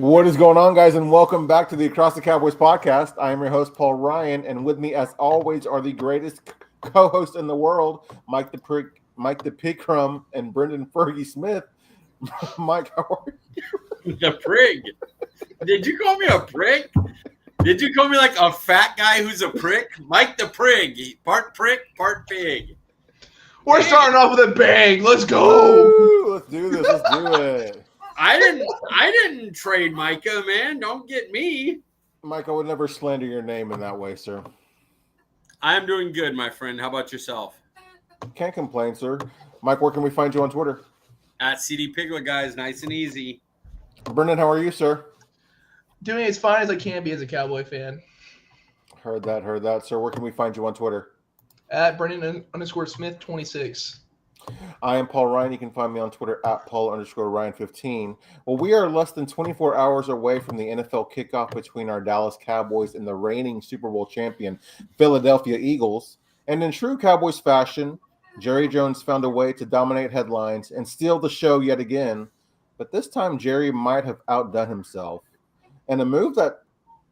What is going on, guys, and welcome back to the Across the Cowboys podcast. I am your host, Paul Ryan, and with me, as always, are the greatest co-hosts in the world, Mike the Pig Crum, and Brenden Fergy Smith. Mike, how are you? The prig. Did you call me a prick? Did you call me like a fat guy who's a prick? Mike the prig. Part prick, part pig. We're starting off with a bang. Let's go. Woo, let's do this. Let's do it. I didn't trade Micah, man. Don't get me. Mike, I would never slander your name in that way, sir. I'm doing good, my friend. How about yourself? Can't complain, sir. Mike, where can we find you on Twitter? At CD Piglet, guys. Nice and easy. Brenden, how are you, sir? Doing as fine as I can be as a Cowboy fan. Heard that. Sir, where can we find you on Twitter? At Brenden_Smith26. I am Paul Ryan. You can find me on Twitter at Paul_Ryan15. Well, we are less than 24 hours away from the NFL kickoff between our Dallas Cowboys and the reigning Super Bowl champion Philadelphia Eagles. And in true Cowboys fashion, Jerry Jones found a way to dominate headlines and steal the show yet again. But this time, Jerry might have outdone himself. And a move that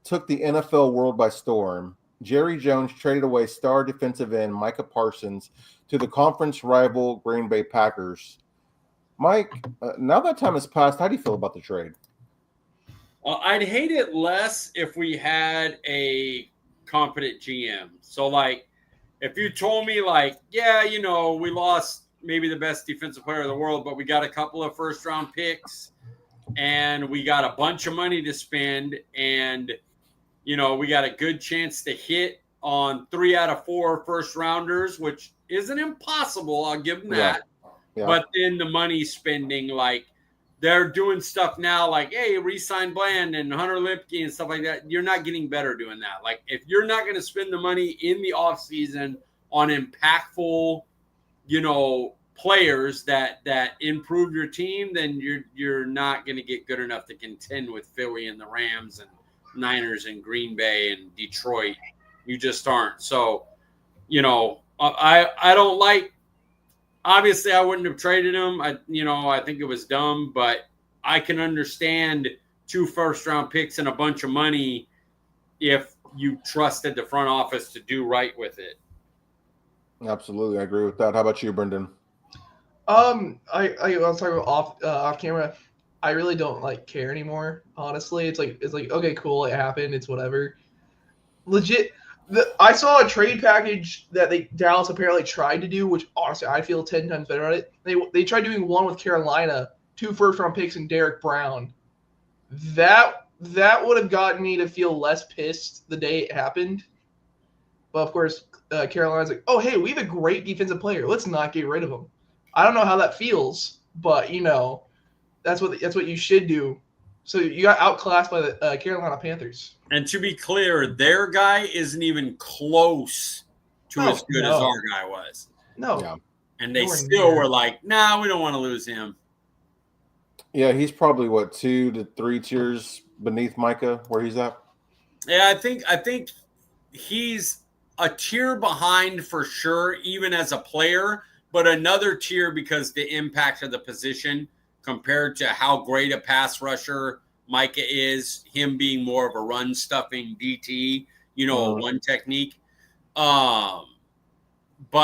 took the NFL world by storm, Jerry Jones traded away star defensive end Micah Parsons to the conference rival Green Bay Packers. Mike, now that time has passed, how do you feel about the trade? I'd hate it less if we had a competent GM. So, like, if you told me, like, yeah, you know, we lost maybe the best defensive player in the world, but we got a couple of first-round picks, and we got a bunch of money to spend, and, you know, we got a good chance to hit on 3 out of 4 first-rounders, which isn't impossible. I'll give them that. Yeah. But then the money spending, like, they're doing stuff now like, hey, re-sign Bland and Hunter Lipke and stuff like that. You're not getting better doing that. Like, if you're not going to spend the money in the offseason on impactful, you know, players that improve your team, then you're not going to get good enough to contend with Philly and the Rams and Niners and Green Bay and Detroit. You just aren't. So, you know, I don't like. Obviously, I wouldn't have traded him. I think it was dumb, but I can understand 2 first-round picks and a bunch of money if you trusted the front office to do right with it. Absolutely, I agree with that. How about you, Brenden? I was talking about off camera. I really don't care anymore. Honestly, it's like okay, cool, it happened. It's whatever. Legit. I saw a trade package that Dallas apparently tried to do, which honestly I feel 10 times better at it. They tried doing one with Carolina, 2 first-round picks and Derek Brown. That would have gotten me to feel less pissed the day it happened. But of course, Carolina's like, oh hey, we have a great defensive player. Let's not get rid of him. I don't know how that feels, but you know, that's what you should do. So you got outclassed by the Carolina Panthers. And to be clear, their guy isn't even close to as good as our guy was. No. Yeah. And they still were like, nah, we don't want to lose him. Yeah, he's probably, 2 to 3 tiers beneath Micah, where he's at? Yeah, I think he's a tier behind for sure, even as a player, but another tier because the impact of the position compared to how great a pass rusher Micah is, him being more of a run-stuffing DT, you know, one technique. But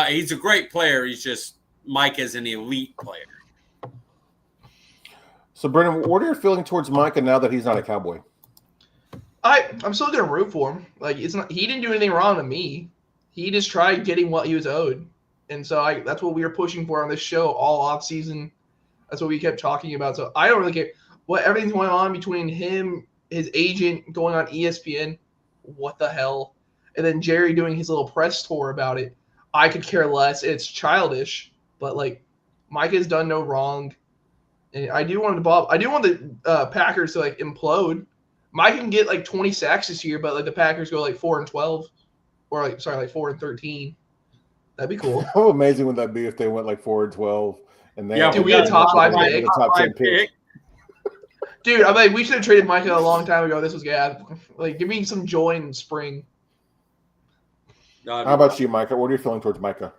he's a great player. He's just Micah's an elite player. So, Brenden, what are your feelings towards Micah now that he's not a Cowboy? I'm still gonna root for him. Like, it's not, he didn't do anything wrong to me. He just tried getting what he was owed, and so that's what we were pushing for on this show all off season. That's what we kept talking about. So I don't really care what everything's going on between him, his agent going on ESPN. What the hell? And then Jerry doing his little press tour about it. I could care less. It's childish, but Mike has done no wrong. And I do want the Packers to implode. Mike can get 20 sacks this year, but the Packers go 4-12, or 4-13. That'd be cool. How amazing would that be if they went 4-12? And they we had a top 5 pick. Top 10 pick. Dude, I'm we should have traded Micah a long time ago. This was good. Give me some joy in spring. How about you, Micah? What are you feeling towards Micah?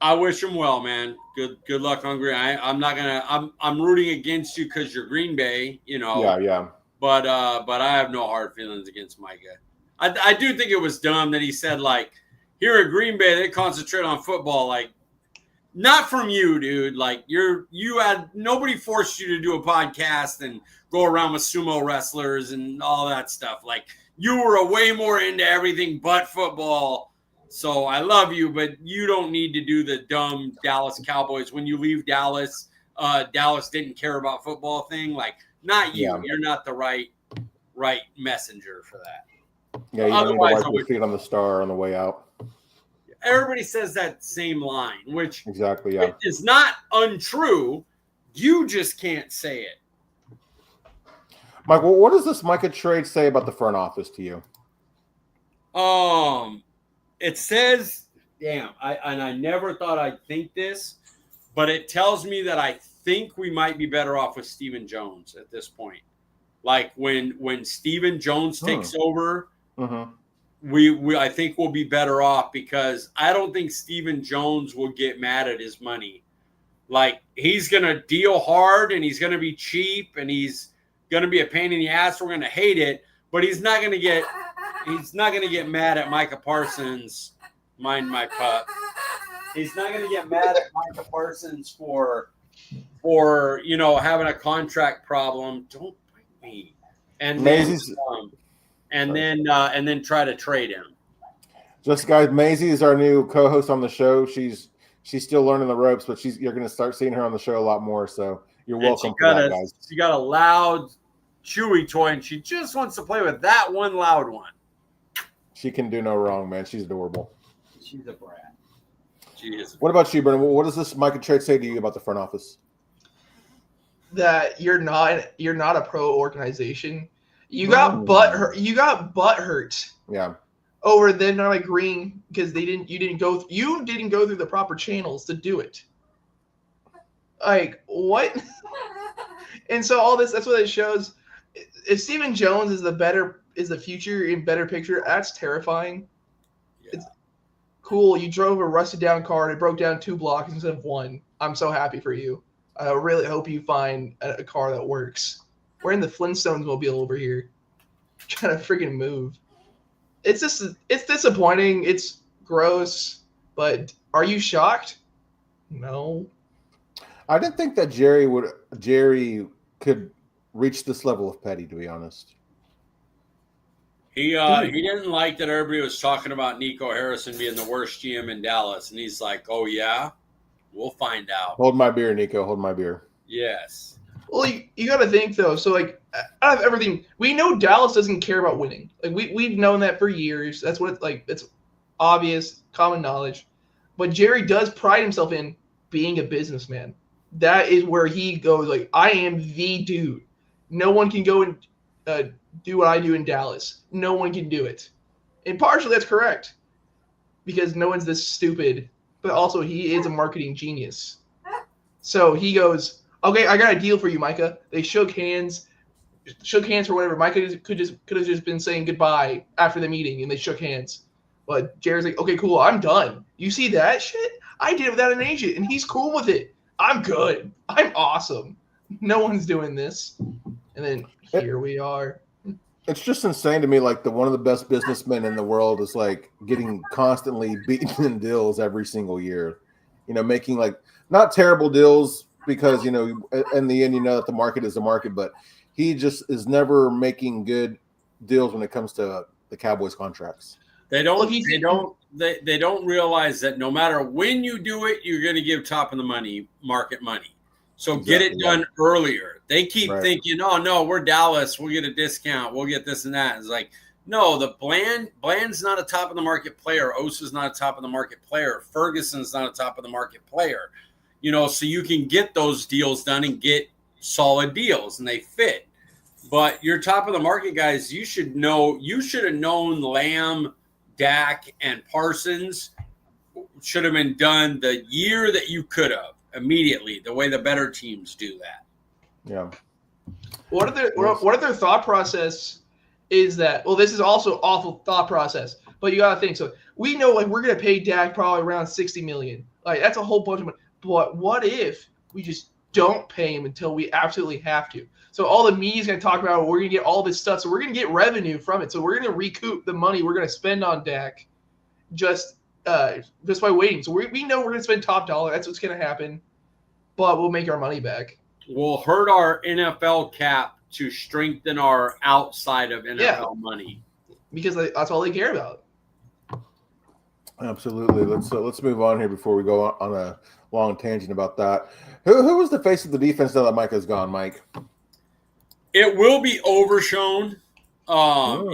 I wish him well, man. Good luck on Green. I'm not gonna. I'm rooting against you because you're Green Bay. You know. Yeah. But I have no hard feelings against Micah. I do think it was dumb that he said, like, here in Green Bay, they concentrate on football. Like, not from you, dude. Like, nobody forced you to do a podcast and go around with sumo wrestlers and all that stuff. Like, you were way more into everything but football. So I love you, but you don't need to do the dumb Dallas Cowboys. When you leave Dallas, Dallas didn't care about football thing. Like, not you. Yeah. You're not the right messenger for that. Yeah, you don't need to wipe your feet on the star on the way out. Everybody says that same line, which exactly, yeah, is not untrue. You just can't say it. Michael, what does this Micah trade say about the front office to you? It says, damn, I never thought I'd think this, but it tells me that I think we might be better off with Stephen Jones at this point. Like when Stephen Jones takes over, I think we'll be better off, because I don't think Stephen Jones will get mad at his money. Like, he's going to deal hard and he's going to be cheap and he's going to be a pain in the ass. We're going to hate it, but he's not going to get mad at Micah Parsons. Mind my pup. He's not going to get mad at Micah Parsons for having a contract problem. Don't bite me. And then try to trade him. Just guys, Maisie is our new co-host on the show. She's still learning the ropes, but you're going to start seeing her on the show a lot more. So you're welcome for that, guys. She got a loud Chewy toy, and she just wants to play with that one loud one. She can do no wrong, man. She's adorable. She's a brat. She is. What about you, Brenden? What does this Micah trade say to you about the front office? That you're not a pro organization. You got butt hurt. Yeah. Over them not agreeing because you didn't go through the proper channels to do it. Like, what? And so all this, that's what it shows. If Stephen Jones is the future in better picture, that's terrifying. Yeah. It's cool. You drove a rusted down car and it broke down 2 blocks instead of 1. I'm so happy for you. I really hope you find a car that works. We're in the Flintstones mobile over here. Trying to freaking move. It's disappointing. It's gross. But are you shocked? No. I didn't think that Jerry could reach this level of petty, to be honest. He didn't like that everybody was talking about Nico Harrison being the worst GM in Dallas. And he's like, oh, yeah? We'll find out. Hold my beer, Nico. Hold my beer. Yes. Well, you got to think, though. So, like, out of everything, we know Dallas doesn't care about winning. Like, we've known that for years. That's what it's obvious, common knowledge. But Jerry does pride himself in being a businessman. That is where he goes, like, I am the dude. No one can go and do what I do in Dallas. No one can do it. And partially that's correct, because no one's this stupid. But also he is a marketing genius. So he goes, okay, I got a deal for you, Micah. They shook hands for whatever. Micah could have just been saying goodbye after the meeting, and they shook hands. But Jerry's like, okay, cool, I'm done. You see that shit? I did it without an agent, and he's cool with it. I'm good. I'm awesome. No one's doing this. And then here we are. It's just insane to me. Like, one of the best businessmen in the world is like getting constantly beaten in deals every single year. Making like not terrible deals, because in the end that the market is the market, but he just is never making good deals when it comes to the Cowboys contracts. They don't realize that no matter when you do it, you're going to give top of the money market money. So get it done earlier. They keep thinking, oh, no, we're Dallas. We'll get a discount. We'll get this and that. It's like, no, the Bland's not a top of the market player. Osa's not a top of the market player. Ferguson's not a top of the market player. So you can get those deals done and get solid deals, and they fit. But your top of the market guys, you should have known Lamb, Dak, and Parsons should have been done the year that you could have. Immediately, the way the better teams do that. Yeah. What are their thought process is that? Well, this is also awful thought process, but you gotta think. So we know, like, we're gonna pay Dak probably around $60 million. Like, that's a whole bunch of money. But what if we just don't pay him until we absolutely have to. So all the media's going to talk about, we're going to get all this stuff. So we're going to get revenue from it. So we're going to recoup the money we're going to spend on Dak just by waiting. So we know we're going to spend top dollar. That's what's going to happen. But we'll make our money back. We'll hurt our NFL cap to strengthen our outside of NFL money. Because that's all they care about. Absolutely. Let's move on here before we go on a long tangent about that. Who was the face of the defense now that Micah's gone, Mike? It will be Overshown.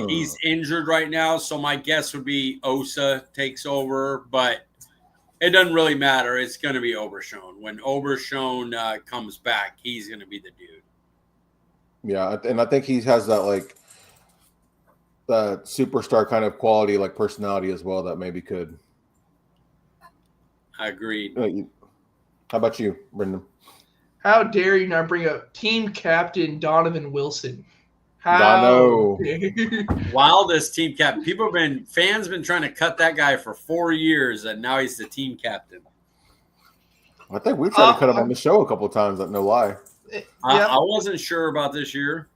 He's injured right now, so my guess would be Osa takes over, but it doesn't really matter. It's going to be Overshown. When Overshown comes back, he's going to be the dude. Yeah, and I think he has that that superstar kind of quality, like personality as well, that maybe could. I agree. How about you, Brenden? How dare you not bring up team captain Donovan Wilson? Wildest team captain. Fans been trying to cut that guy for 4 years, and now he's the team captain. I think we tried to cut him on the show a couple of times. No lie. I wasn't sure about this year.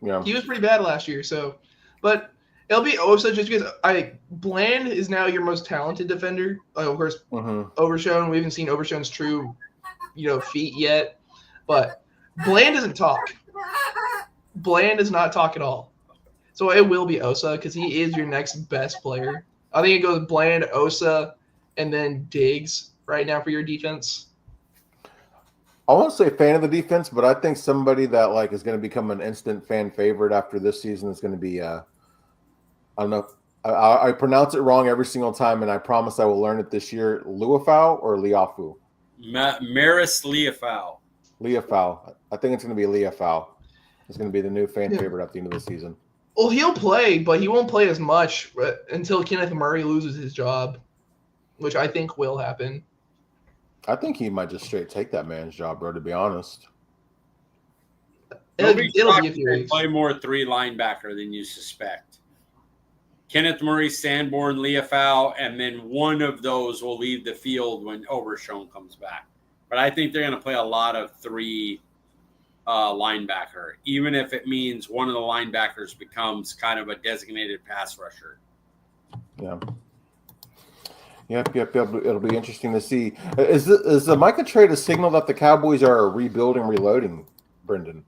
Yeah, he was pretty bad last year. But it'll be Osa just because Bland is now your most talented defender. Of course, Overshown. We haven't seen Overshown's true, feat yet. But Bland doesn't talk. Bland does not talk at all. So it will be Osa because he is your next best player. I think it goes Bland, Osa, and then Diggs right now for your defense. I won't say fan of the defense, but I think somebody that is going to become an instant fan favorite after this season is going to be I don't know. I pronounce it wrong every single time, and I promise I will learn it this year. Liufau or Liafu? Maris Liufau. Liufau. I think it's going to be Liufau. It's going to be the new fan favorite at the end of the season. Well, he'll play, but he won't play as much until Kenneth Murray loses his job, which I think will happen. I think he might just straight take that man's job, bro, to be honest. It'll be a few weeks. Play more 3 linebacker than you suspect. Kenneth Murray, Sanborn, Liufau, and then one of those will leave the field when Overshown comes back. But I think they're going to play a lot of 3 linebacker, even if it means one of the linebackers becomes kind of a designated pass rusher. Yeah. Yep. It'll be interesting to see. Is the Micah trade a signal that the Cowboys are rebuilding, reloading, Brenden?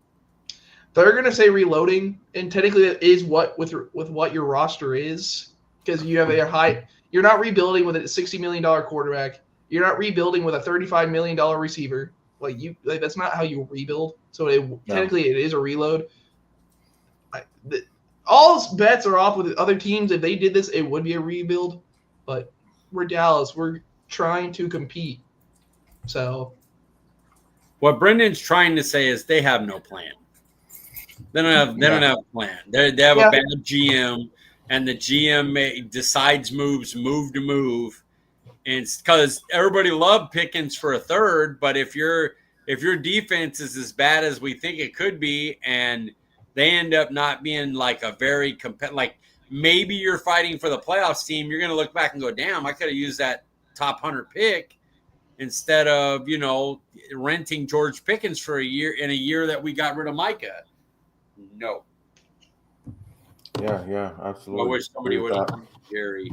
They're going to say reloading, and technically that is what with what your roster is, because you have a high. You're not rebuilding with a $60 million quarterback. You're not rebuilding with a $35 million receiver. That's not how you rebuild. So technically it is a reload. All bets are off with other teams. If they did this, it would be a rebuild. But we're Dallas. We're trying to compete. So what Brendan's trying to say is they have no plan. They don't have a plan. They have a bad GM, and the GM decides move to move. And it's because everybody loved Pickens for a third, but if your defense is as bad as we think it could be, and they end up not being a very maybe you're fighting for the playoffs team, you're going to look back and go, damn, I could have used that top 100 pick instead of renting George Pickens for a year in a year that we got rid of Micah. No. Yeah, absolutely. I wish somebody would have done Jerry.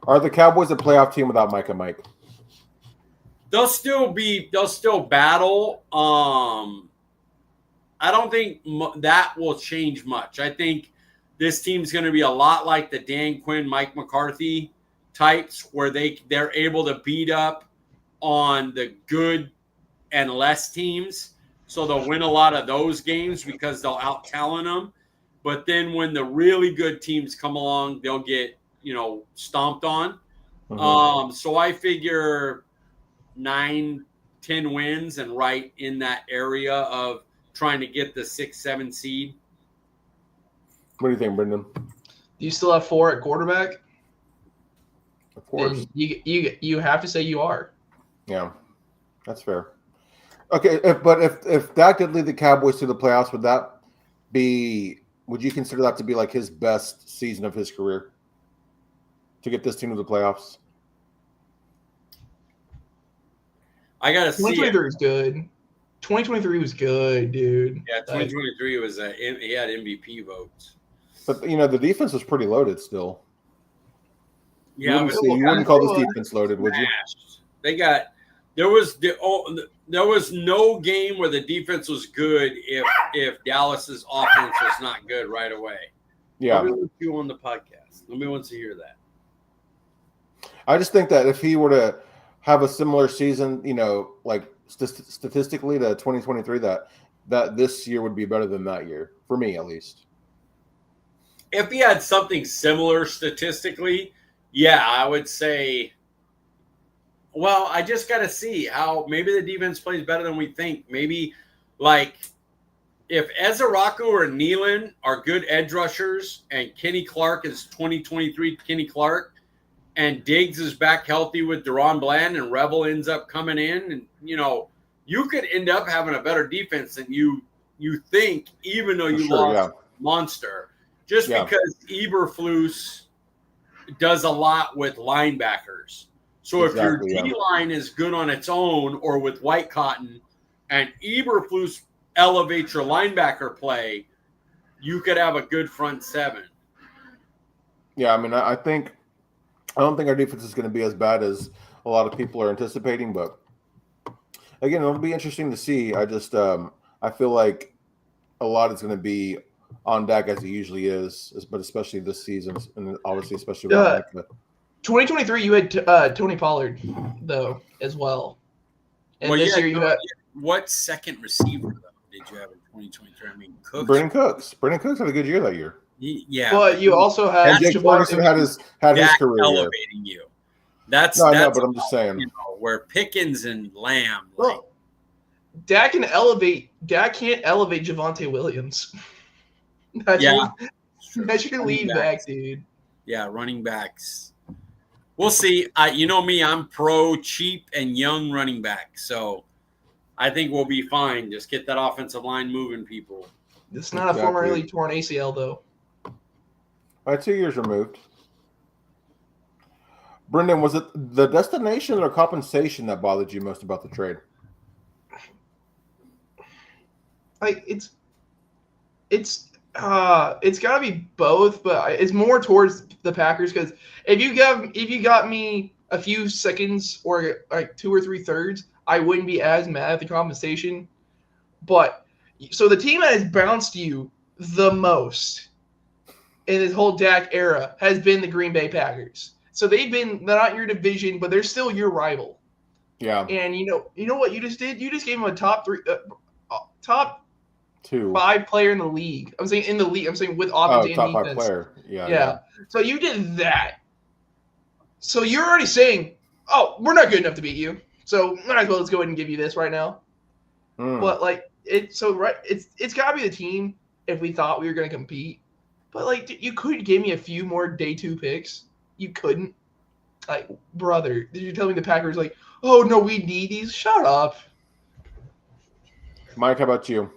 Are the Cowboys a playoff team without Micah, Mike? They'll still battle. I don't think that will change much. I think this team's going to be a lot like the Dan Quinn, Mike McCarthy types, where they're able to beat up on the good and less teams. So they'll win a lot of those games because they'll out-talent them. But then when the really good teams come along, they'll get, stomped on. So I figure 9-10 wins and right in that area of trying to get the 6-7 seed. What do you think, Brenden? You still have 4 at quarterback? Of course. And you have to say you are. Yeah, that's fair. Okay, if that could lead the Cowboys to the playoffs, would you consider that to be his best season of his career? To get this team to the playoffs? I gotta see it. 2023 is good. 2023 was good, dude. Yeah, 2023 was he had MVP votes. But the defense was pretty loaded still. Yeah, you wouldn't call this defense loaded, would you? They got there was no game where the defense was good if Dallas's offense was not good right away. Yeah, nobody wants you on the podcast. Nobody wants to hear that. I just think that if he were to have a similar season, like statistically to 2023, that this year would be better than that year for me, at least. If he had something similar statistically, yeah, I would say. Well, I just got to see how maybe the defense plays better than we think. Maybe like if Ezaraku or Nealon are good edge rushers and Kenny Clark is 2023 Kenny Clark and Diggs is back healthy with Deron Bland and Rebel ends up coming in and, you could end up having a better defense than you think, even though you lost Monster. Just because Eberflus does a lot with linebackers. So if your D-line is good on its own or with White Cotton and Eberflus elevates your linebacker play, you could have a good front seven. Yeah, I mean, I don't think our defense is going to be as bad as a lot of people are anticipating, but again, it'll be interesting to see. I just I feel like a lot is going to be on deck as it usually is, but especially this season, and obviously especially with Micah. 2023, you had Tony Pollard though as well, and this year you had what second receiver though did you have in 2023? I mean, Cooks. Brenden Cooks. Brenden Cooks had a good year that year. Yeah, but you also had and Jake Ferguson had his career elevating you. That's I know, but I'm just saying where Pickens and Lamb. Well, Dak can't elevate Javonte Williams. That's your lead back, dude. Yeah, running backs. We'll see. You know me, I'm pro cheap and young running back, so I think we'll be fine. Just get that offensive line moving, people. It's not a formerly torn ACL, though. 2 years removed. Brenden, was it the destination or compensation that bothered you most about the trade? Like it's got to be both, but it's more towards the Packers because if you got me a few seconds or like 2 or 3 thirds, I wouldn't be as mad at the compensation. But so the team that has bounced you the most in this whole Dak era has been the Green Bay Packers. So they're not your division, but they're still your rival. Yeah. And you know what you just did? You just gave them a top 2, 5 player in the league. I'm saying in the league. I'm saying with offense and top defense. 5 player. Yeah. So you did that. So you're already saying, "Oh, we're not good enough to beat you." So might as well let's go ahead and give you this right now. But like it's got to be the team if we thought we were going to compete. But like you could give me a few more day 2 picks. You couldn't. Like, brother, did you tell me the Packers like, "Oh no, we need these"? Shut up. Mike, how about you?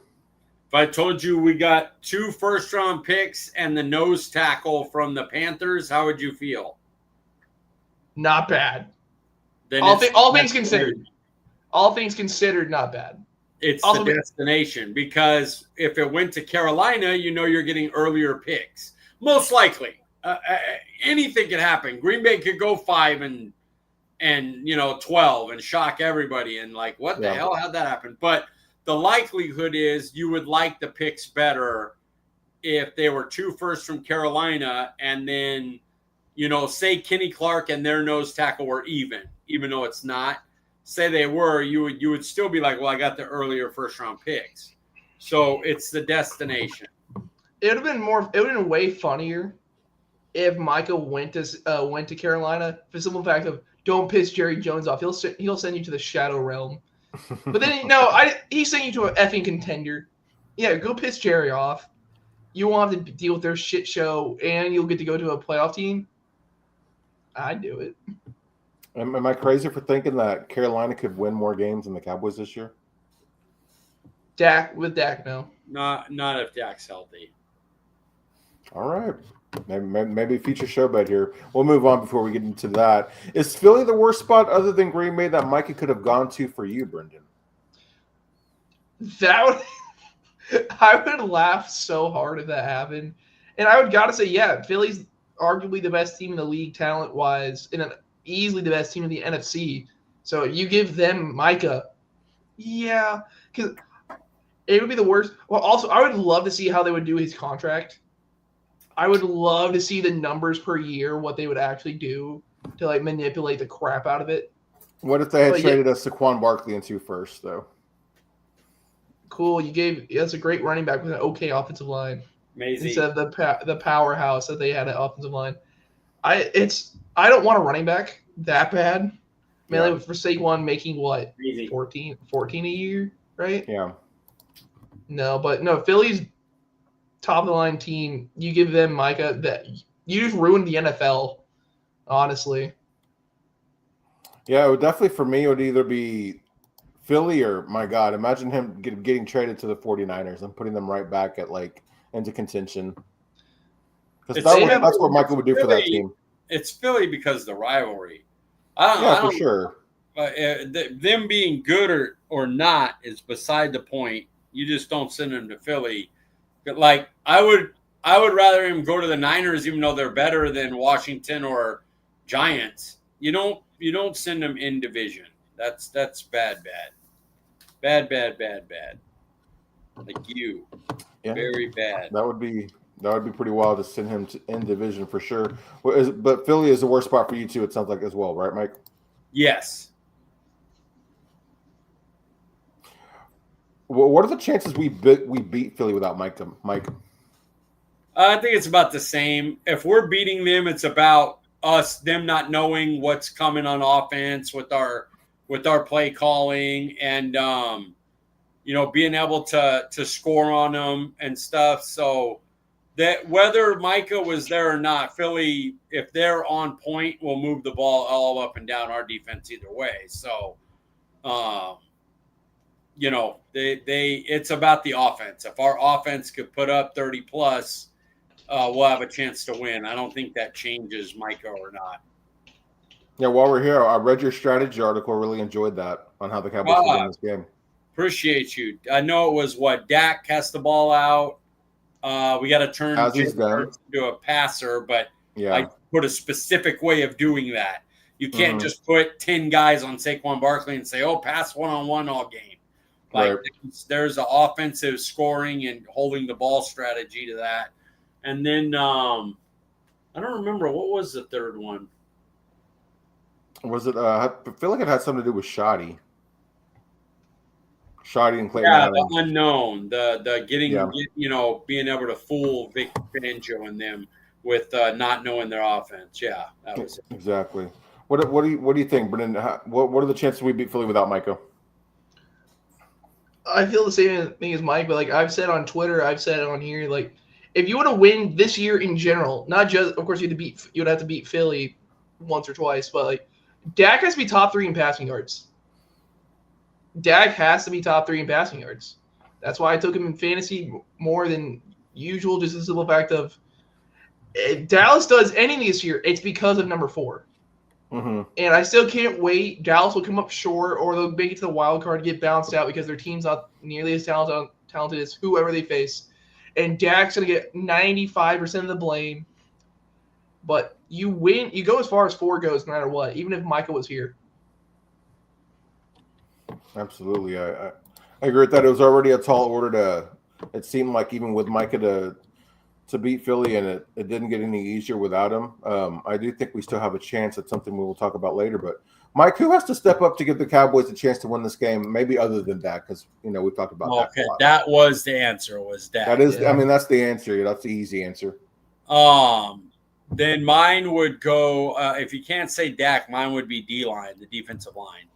If I told you we got 2 first-round picks and the nose tackle from the Panthers, how would you feel? Not bad. Then all things considered. All things considered, not bad. It's also the destination because if it went to Carolina, you're getting earlier picks. Most likely. Anything could happen. Green Bay could go 5 and 12 and shock everybody and like, what the hell? How'd that happen? But the likelihood is you would like the picks better if they were 2 firsts from Carolina and then, say Kenny Clark and their nose tackle were even though it's not. Say they were, you would still be like, well, I got the earlier first round picks. So it's the destination. It would have been way funnier if Micah went to Carolina for the simple fact of don't piss Jerry Jones off. He'll send you to the Shadow Realm. But then he's sending you to an effing contender. Yeah, go piss Jerry off. You won't have to deal with their shit show, and you'll get to go to a playoff team. I'd do it. Am I crazy for thinking that Carolina could win more games than the Cowboys this year? Dak, no. Not if Dak's healthy. All right. Maybe feature show bet here. We'll move on before we get into that. Is Philly the worst spot other than Green Bay that Micah could have gone to for you, Brenden? That would I would laugh so hard if that happened. And I would gotta say, yeah, Philly's arguably the best team in the league talent-wise, and easily the best team in the NFC. So you give them Micah. Yeah, because it would be the worst. Well, also, I would love to see how they would do his contract. I would love to see the numbers per year, what they would actually do to like manipulate the crap out of it. What if they had traded us Saquon Barkley in 2 firsts, though? Cool. That's a great running back with an okay offensive line. Amazing. Instead of the powerhouse that they had at offensive line. I don't want a running back that bad. Mainly for Saquon making what? 14 a year, right? Yeah. No, Philly's top of the line team, you give them Micah, that you just ruined the NFL, honestly. Yeah, it would definitely, for me, it would either be Philly or, my God, imagine him getting traded to the 49ers and putting them right back at into contention. Because that's what Michael would do for that team. It's Philly because of the rivalry. For sure. Them being good or not is beside the point. You just don't send them to Philly. But I would rather him go to the Niners, even though they're better than Washington or Giants. You don't send them in division. That's bad. Like you, very bad. That would be pretty wild to send him in division for sure. But Philly is the worst spot for you too. It sounds like as well, right, Mike? Yes. Well, what are the chances we beat Philly without Micah? I think it's about the same. If we're beating them, it's about them not knowing what's coming on offense with our play calling and being able to score on them and stuff. So that whether Micah was there or not, Philly, if they're on point, will move the ball all up and down our defense either way. So it's about the offense. If our offense could put up 30 plus, we'll have a chance to win. I don't think that changes Micah or not. Yeah, while we're here, I read your strategy article. Really enjoyed that on how the Cowboys win this game. Appreciate you. I know it was Dak cast the ball out. We got to turn into a passer, but I put a specific way of doing that. You can't just put 10 guys on Saquon Barkley and say, pass one-on-one all game. There's an offensive scoring and holding the ball strategy to that. And then I don't remember. What was the third one? Was it? I feel like it had something to do with Shoddy. Shoddy and Clayton. Yeah, the unknown, the being able to fool Vic Fangio and them with not knowing their offense. Yeah, that was it. Exactly. What do you think, Brenden? What are the chances we beat Philly without Micah? I feel the same thing as Mike, but I've said on Twitter, I've said it on here, if you want to win this year in general, not just, of course, you'd have to beat Philly once or twice, but Dak has to be top 3 in passing yards. Dak has to be top 3 in passing yards. That's why I took him in fantasy more than usual, just the simple fact of if Dallas does anything this year, it's because of number 4. Mm-hmm. And I still can't wait. Dallas will come up short, or they'll make it to the wild card, get bounced out because their team's not nearly as talented as whoever they face. And Dak's going to get 95% of the blame. But you win. You go as far as 4 goes no matter what, even if Micah was here. Absolutely. I agree with that. It was already a tall order it seemed like even with Micah to beat Philly, and it didn't get any easier without him. I do think we still have a chance. It's something we will talk about later. But, Mike, who has to step up to give the Cowboys a chance to win this game, maybe other than Dak? Because, we've talked about that a lot. That was the answer, was Dak. That is, yeah. That's the answer. That's the easy answer. Then mine would go, if you can't say Dak, mine would be D-line, the defensive line.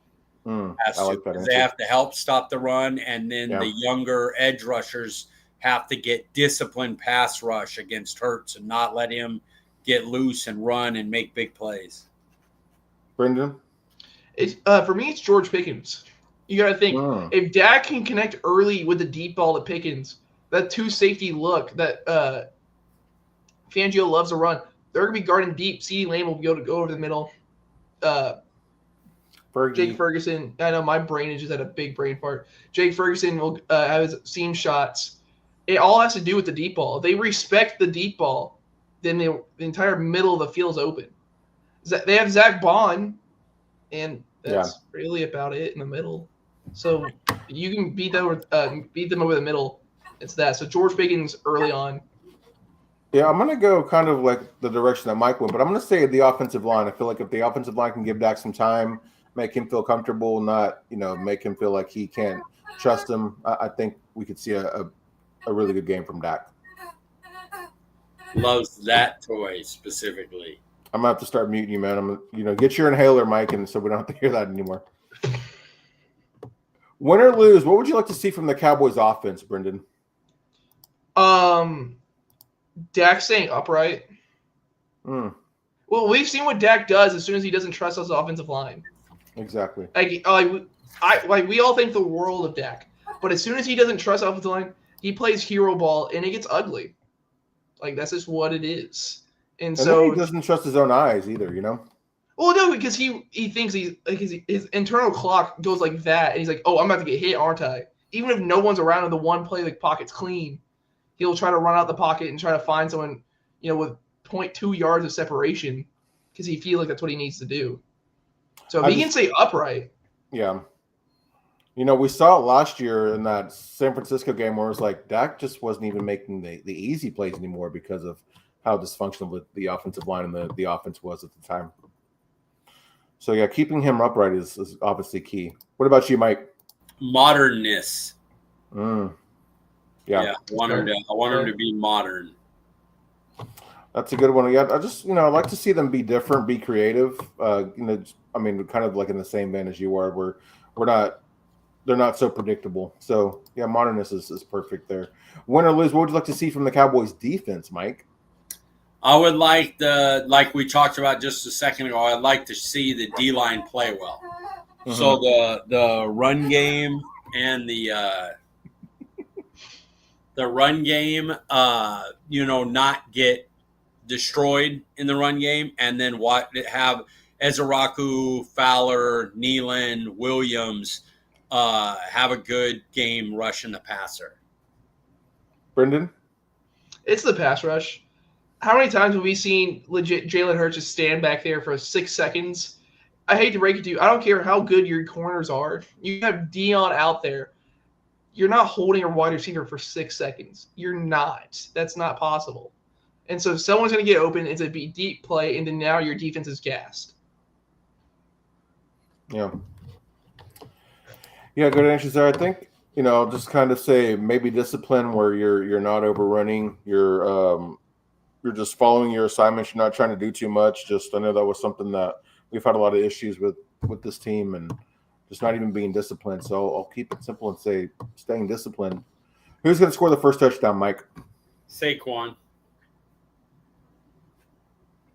I like that answer. They have to help stop the run, and then the younger edge rushers have to get disciplined pass rush against Hurts and not let him get loose and run and make big plays. Brenden? For me, it's George Pickens. You got to think, if Dak can connect early with the deep ball to Pickens, that 2 safety look that Fangio loves to run. They're going to be guarding deep. CeeDee Lamb will be able to go over the middle. Jake Ferguson. I know my brain is just at a big brain fart. Jake Ferguson will have his seam shots. It all has to do with the deep ball. If they respect the deep ball, then the entire middle of the field is open. They have Zach Bond, and that's really about it in the middle. So you can beat them over the middle. It's that. So George Pickens early on. Yeah, I'm going to go kind of like the direction that Mike went, but I'm going to say the offensive line. I feel like if the offensive line can give Dak some time, make him feel comfortable, not, make him feel like he can't trust him, I think we could see a really good game from Dak. Loves that toy specifically. I'm going to have to start muting you, man. I'm get your inhaler, Mike, and so we don't have to hear that anymore. Win or lose, what would you like to see from the Cowboys offense, Brenden? Dak staying upright. Well, we've seen what Dak does as soon as he doesn't trust his offensive line. Exactly. We all think the world of Dak, but as soon as he doesn't trust offensive line, he plays hero ball and it gets ugly. Like that's just what it is. And so he doesn't trust his own eyes either, Well, no, because he thinks his internal clock goes like that, and he's like, "Oh, I'm about to get hit, aren't I?" Even if no one's around and the one play like pocket's clean, he'll try to run out the pocket and try to find someone, with 0.2 yards of separation, because he feels like that's what he needs to do. So if he can stay upright. Yeah. We saw it last year in that San Francisco game where it was like Dak just wasn't even making the easy plays anymore because of how dysfunctional the offensive line and the offense was at the time. So, yeah, keeping him upright is obviously key. What about you, Mike? Modernness. Yeah. I want him to be modern. That's a good one. Yeah, I just, I'd like to see them be different, be creative. Kind of like in the same vein as you are, where they're not so predictable. So, yeah, modernness is perfect there. Win or lose, what would you like to see from the Cowboys defense, Mike? I would like we talked about just a second ago, I'd like to see the D-line play well. Mm-hmm. So the run game and the run game, not get destroyed in the run game, and then have Ezeraku, Fowler, Nealon, Williams have a good game rushing the passer. Brenden? It's the pass rush. How many times have we seen legit Jalen Hurts just stand back there for 6 seconds? I hate to break it to you. I don't care how good your corners are. You have Dion out there. You're not holding a wide receiver for 6 seconds. You're not. That's not possible. And so someone's going to get open. It's a deep play, and then now your defense is gassed. Yeah. Yeah, good answers there. I think, just kind of say maybe discipline where you're not overrunning. You're just following your assignments. You're not trying to do too much. I know that was something that we've had a lot of issues with this team and just not even being disciplined. So I'll keep it simple and say staying disciplined. Who's going to score the first touchdown, Mike? Saquon.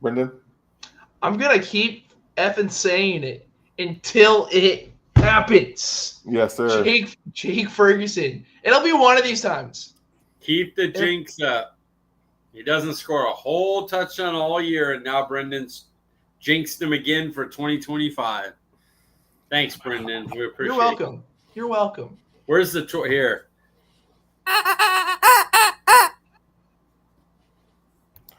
Brenden? I'm going to keep effing saying it until it happens. Yes, sir. Jake Ferguson. It'll be one of these times. Keep the jinx up. He doesn't score a whole touchdown all year, and now Brendan's jinxed him again for 2025. Thanks, Brenden. We appreciate it. You're welcome. You're welcome. Where's the toy here?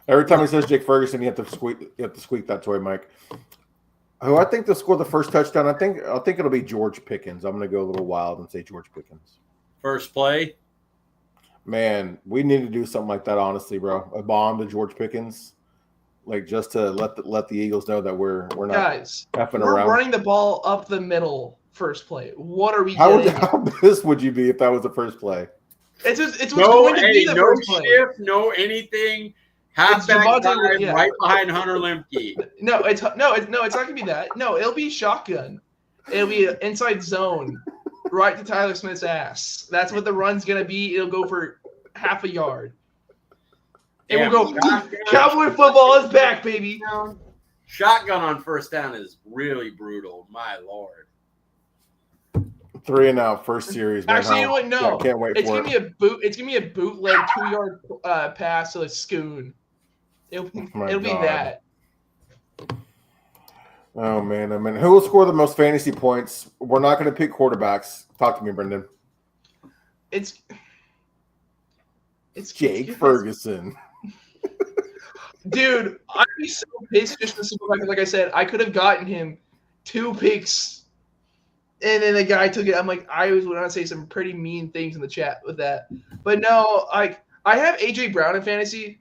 Every time he says Jake Ferguson, you have to squeak that toy, Mike. Who I think they'll score the first touchdown. I think it'll be George Pickens. I'm going to go a little wild and say George Pickens. First play. Man, we need to do something like that, honestly, bro. A bomb to George Pickens, like just to let the Eagles know that we're not guys effing we're around. Running the ball up the middle first play. What are we How getting? pissed would you be if that was the first play? It's what's going to be the first play. No shift, no anything. Halfback right behind Hunter Lemke. No, it's not going to be that. No, it'll be shotgun. It'll be an inside zone. Right to Tyler Smith's ass. That's what the run's going to be. It'll go for half a yard. And we'll go, Cowboy football is back, baby. Shotgun on first down is really brutal. My Lord. 3 and out, first series. Man. Actually, you know what? No. Yeah, can't wait it's gonna be a bootleg 2-yard pass to the Schoon. It'll My be God. that. Oh man, who will score the most fantasy points? We're not going to pick quarterbacks. Talk to me, Brenden. It's Jake Ferguson. Dude, I'd be so pissed just for the simple fact that, like I said, I could have gotten him 2 picks, and then the guy took it. I'm like, I was going to say some pretty mean things in the chat with that. But no, I have A.J. Brown in fantasy,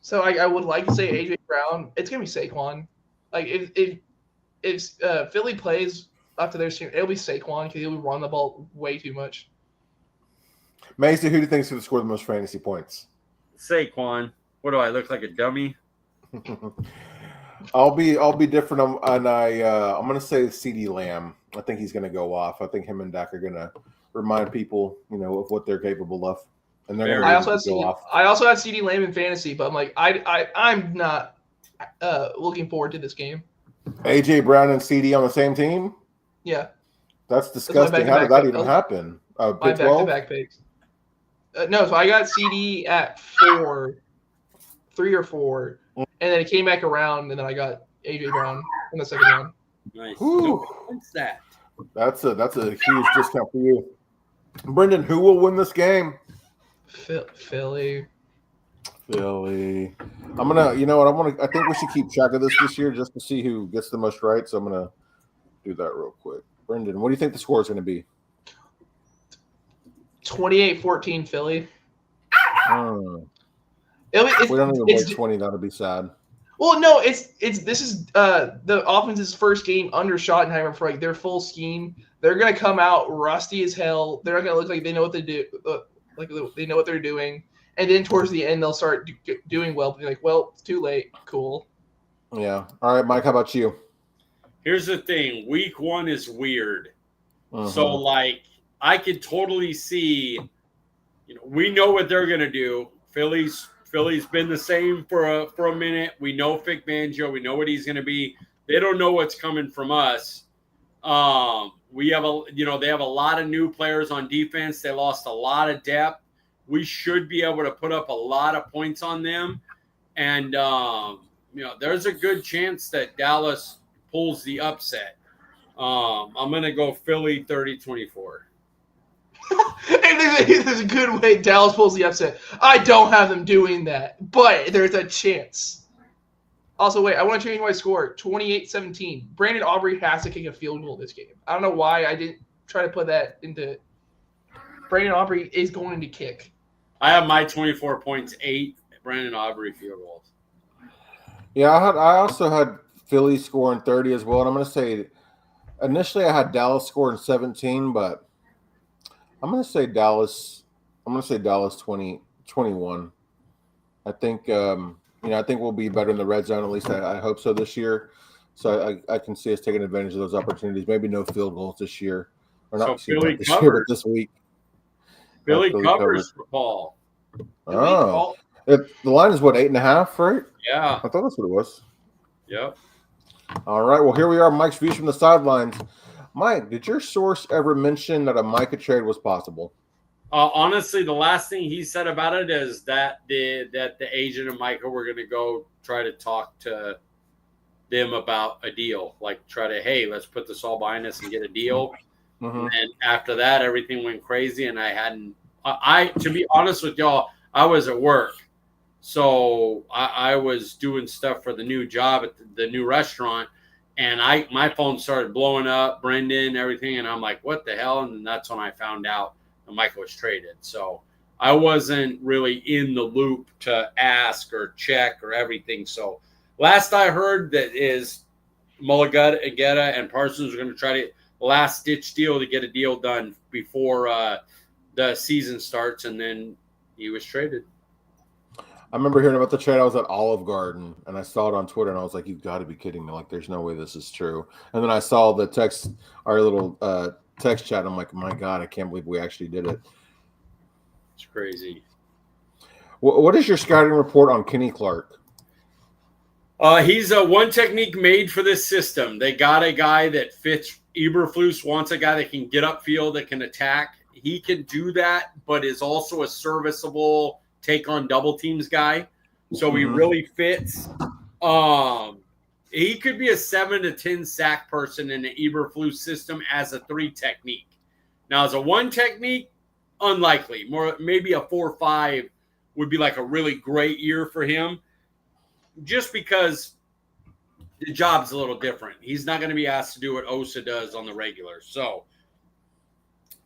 so I would like to say A.J. Brown. It's going to be Saquon. Like, if Philly plays up to their team, it'll be Saquon because he'll be running the ball way too much. Macy, who do you think is going to score the most fantasy points? Saquon. What do I look like, a dummy? I'll be different, and I'm going to say CeeDee Lamb. I think he's going to go off. I think him and Dak are going to remind people, of what they're capable of, and they're going I to go off. I also have CeeDee Lamb in fantasy, but I'm like, I'm not looking forward to this game. AJ Brown and CD on the same team? Yeah, that's disgusting. How did that even happen? My back-to-back picks. No, so I got CD at 3 or 4, and then it came back around, and then I got AJ Brown in the second round. Nice. What's that? That's a huge discount for you, Brenden. Who will win this game? Philly. I'm gonna. You know what? I think we should keep track of this year just to see who gets the most right. So I'm gonna do that real quick. Brenden, what do you think the score is going to be? 28-14 Philly. We don't even play 20. That'll be sad. Well, no, this is the offense's first game under Schottenheimer for like their full scheme. They're gonna come out rusty as hell. They're not gonna look like they know what they do, like they know what they're doing. And then towards the end, they'll start doing well. But you're like, well, it's too late. Cool. Yeah. All right, Mike. How about you? Here's the thing. Week 1 is weird. So like, I could totally see. We know what they're gonna do. Philly's been the same for a minute. We know Vic Fangio. We know what he's going to be. They don't know what's coming from us. We have they have a lot of new players on defense. They lost a lot of depth. We should be able to put up a lot of points on them. And there's a good chance that Dallas pulls the upset. I'm going to go Philly 30-24. There's a good way Dallas pulls the upset. I don't have them doing that, but there's a chance. Also, wait, I want to change my score. 28-17. Brandon Aubrey has to kick a field goal this game. I don't know why I didn't try to put that into. Brandon Aubrey is going to kick. I have my 24 points, 8 Brandon Aubrey field goals. Yeah, I also had Philly scoring 30 as well, and I'm going to say initially I had Dallas scoring 17, but I'm going to say Dallas 20-21. I think I think we'll be better in the red zone. At least I hope so this year. So I can see us taking advantage of those opportunities. Maybe no field goals this year, or not this year, but this week. Philly covers for Paul. Oh, the line is what, 8.5, right? Yeah, I thought that's what it was. Yep. All right. Well, here we are. Mike's views from the sidelines. Mike, did your source ever mention that a Micah trade was possible? Honestly, the last thing he said about it is that the agent of Micah were going to go try to talk to them about a deal, like hey, let's put this all behind us and get a deal. And after that, everything went crazy, and to be honest with y'all, I was at work, so I was doing stuff for the new job at the new restaurant. And my phone started blowing up, Brenden, everything, and I'm like, what the hell? And that's when I found out that Micah was traded. So I wasn't really in the loop to ask or check or everything. So last I heard that is Mulligetta and Parsons are going to try to last-ditch deal to get a deal done before the season starts, and then he was traded. I remember hearing about the trade. I was at Olive Garden, and I saw it on Twitter, and I was like, you've got to be kidding me. Like, there's no way this is true. And then I saw the text, our little text chat, and I'm like, my God, I can't believe we actually did it. It's crazy. What is your scouting report on Kenny Clark? He's a one technique made for this system. They got a guy that fits. Eberflus wants a guy that can get upfield, that can attack. He can do that, but is also a serviceable take on double teams guy. so he really fits. He could be a 7 to 10 sack person in the Eberflus system as a 3 technique. Now, as a 1 technique, unlikely. More maybe a 4-5 would be like a really great year for him, just because the job's a little different. He's not going to be asked to do what Osa does on the regular. So,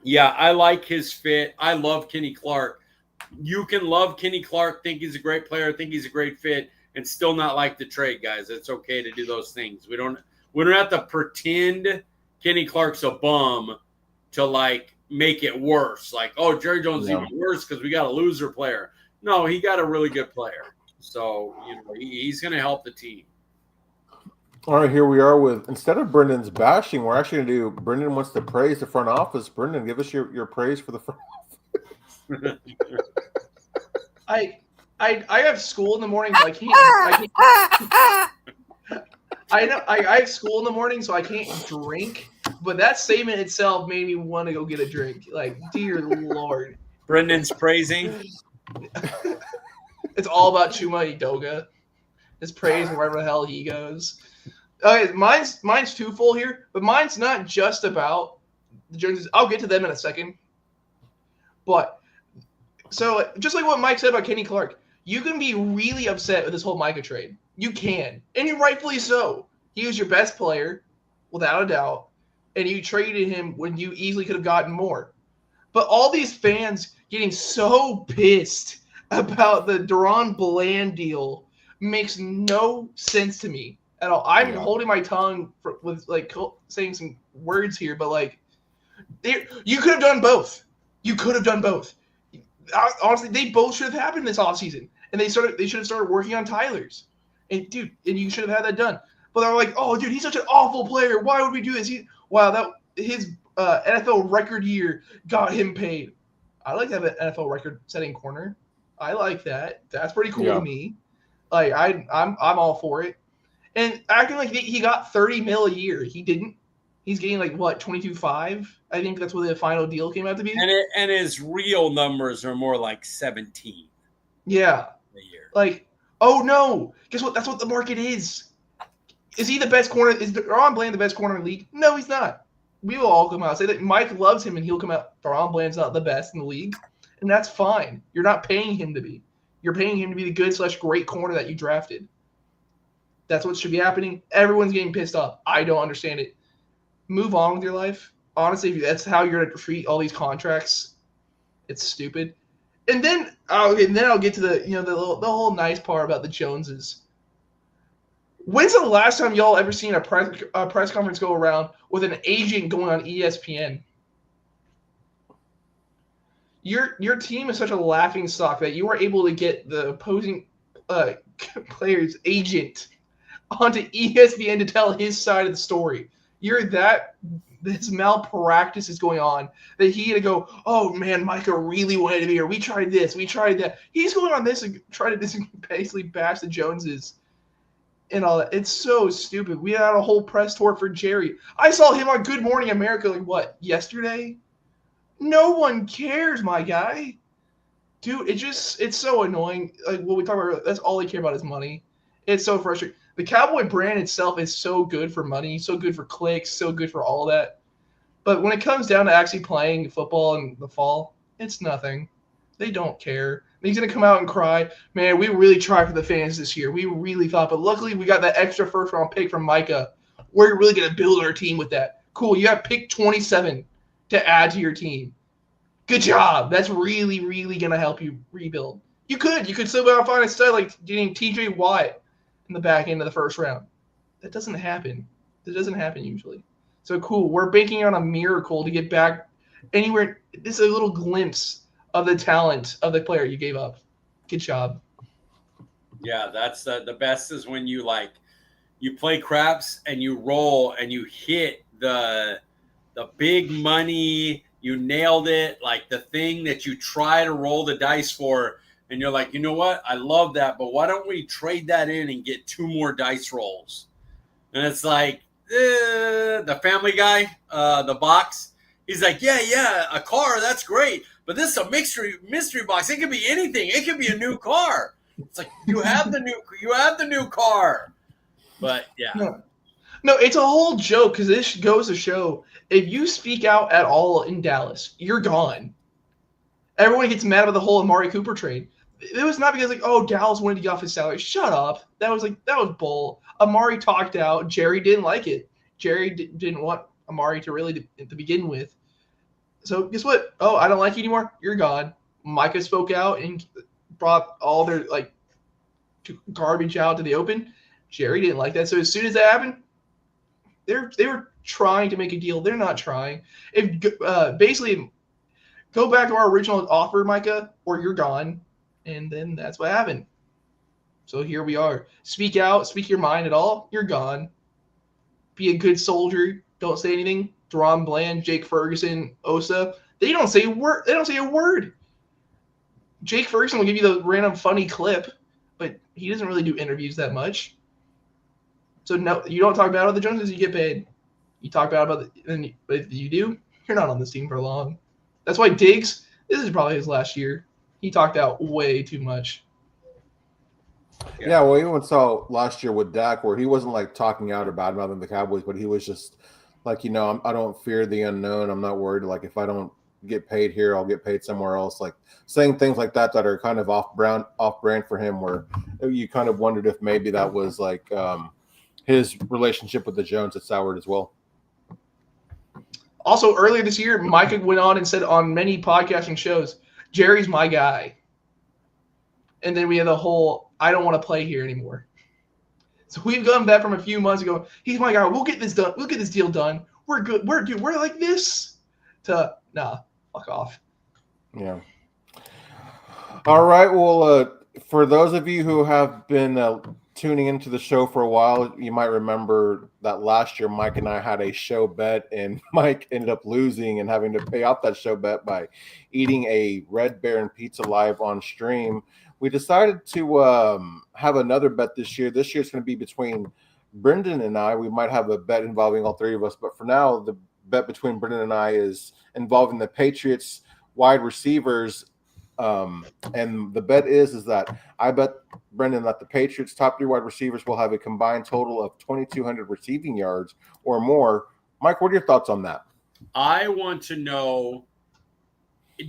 yeah, I like his fit. I love Kenny Clark. You can love Kenny Clark, think he's a great player, think he's a great fit, and still not like the trade, guys. It's okay to do those things. We don't have to pretend Kenny Clark's a bum to like make it worse. Like, oh, Jerry Jones is even worse because we got a loser player. No, he got a really good player. So, he's going to help the team. All right, here we are with, instead of Brendan's bashing, we're actually going to do, Brendan wants to praise the front office. Brendan, give us your praise for the front office. I have school in the morning, so I can't. I know I have school in the morning, so I can't drink. But that statement itself made me want to go get a drink. Like, dear Lord. Brendan's praising. It's all about Chuma Edoga. His praise wherever the hell he goes. Okay, mine's twofold here, but mine's not just about the Joneses. I'll get to them in a second. But so just like what Mike said about Kenny Clark, you can be really upset with this whole Micah trade. You can, and you rightfully so. He was your best player, without a doubt, and you traded him when you easily could have gotten more. But all these fans getting so pissed about the Deron Bland deal makes no sense to me at all. I'm holding my tongue with like saying some words here, but like, you could have done both. You could have done both. Honestly, they both should have happened this offseason, and they should have started working on Tyler's. And dude, and you should have had that done. But they're like, oh, dude, he's such an awful player. Why would we do this? His NFL record year got him paid. I like to have an NFL record-setting corner. I like that. That's pretty cool to me. Like I'm all for it. And acting like he got $30 million a year, he didn't. He's getting like what, 22.5? I think that's what the final deal came out to be. And his real numbers are more like 17. Yeah. A year. Like, oh no, guess what? That's what the market is. Is he the best corner? Is Deron Bland the best corner in the league? No, he's not. We will all come out and say that Mike loves him, and he'll come out. Deron Bland's not the best in the league, and that's fine. You're not paying him to be. You're paying him to be the good/great corner that you drafted. That's what should be happening. Everyone's getting pissed off. I don't understand it. Move on with your life. Honestly, if that's how you're going to treat all these contracts, it's stupid. And then I'll get to the whole nice part about the Joneses. When's the last time y'all ever seen a press conference go around with an agent going on ESPN? Your team is such a laughing stock that you were able to get the opposing player's agent onto ESPN to tell his side of the story. This malpractice is going on that he had to go, oh man, Micah really wanted to be here. We tried this, we tried that. He's going on this and trying to basically bash the Joneses and all that. It's so stupid. We had a whole press tour for Jerry. I saw him on Good Morning America yesterday? No one cares, my guy. Dude, it's so annoying. Like what we talked about earlier, that's all they care about is money. It's so frustrating. The Cowboy brand itself is so good for money, so good for clicks, so good for all that. But when it comes down to actually playing football in the fall, it's nothing. They don't care. He's going to come out and cry, man, we really tried for the fans this year. We really thought, but luckily we got that extra first-round pick from Micah. We're really going to build our team with that. Cool, you have pick 27 to add to your team. Good job. That's really, really going to help you rebuild. You could still go out and find a stud like getting TJ Watt in the back end of the first round. That doesn't happen. That doesn't happen usually. So cool. We're banking on a miracle to get back anywhere. This is a little glimpse of the talent of the player you gave up. Good job. Yeah, that's the best is when you play craps and you roll and you hit the big money. You nailed it, like the thing that you try to roll the dice for. And you're like, you know what? I love that, but why don't we trade that in and get 2 more dice rolls? And it's like, the Family Guy, the box. He's like, yeah, a car, that's great. But this is a mystery box. It could be anything. It could be a new car. It's like you have the new car, but yeah. No, it's a whole joke because this goes to show if you speak out at all in Dallas, you're gone. Everyone gets mad about the whole Amari Cooper trade. It was not because like, oh, Dallas wanted to get off his salary. Shut up. That was bull. Amari talked out. Jerry didn't like it. Jerry didn't want Amari to really to begin with. So guess what? Oh, I don't like you anymore. You're gone. Micah spoke out and brought all their like garbage out to the open. Jerry didn't like that. So as soon as that happened, they were trying to make a deal. They're not trying. If basically go back to our original offer, Micah, or you're gone. And then that's what happened. So here we are. Speak out. Speak your mind at all. You're gone. Be a good soldier. Don't say anything. Deron Bland, Jake Ferguson, Osa. They don't say a word. They don't say a word. Jake Ferguson will give you the random funny clip, but he doesn't really do interviews that much. So no, you don't talk bad about the Joneses, you get paid. You talk bad about and if you do, you're not on this team for long. That's why Diggs, this is probably his last year. He talked out way too much. Yeah, well, even we saw last year with Dak where he wasn't like talking out or bad mouthing the Cowboys, but he was just like, I don't fear the unknown. I'm not worried. Like if I don't get paid here, I'll get paid somewhere else. Like saying things like that are kind of off brand for him, where you kind of wondered if maybe that was like his relationship with the Jones had soured as well. Also, earlier this year, Micah went on and said on many podcasting shows, Jerry's my guy. And then we had the whole, I don't want to play here anymore. So we've gone back from a few months ago, he's my guy. We'll get this done. We'll get this deal done. We're good. We're like this. To, nah, fuck off. Yeah. All right. Well, for those of you who have been tuning into the show for a while, you might remember that last year Mike and I had a show bet, and Mike ended up losing and having to pay off that show bet by eating a Red Baron pizza live on stream. We decided to have another bet this year. This year it's going to be between Brenden and I. We might have a bet involving all three of us, but for now, the bet between Brenden and I is involving the Patriots wide receivers. And the bet is that I bet Brenden that the Patriots top three wide receivers will have a combined total of 2,200 receiving yards or more. Mike, what are your thoughts on that? I want to know,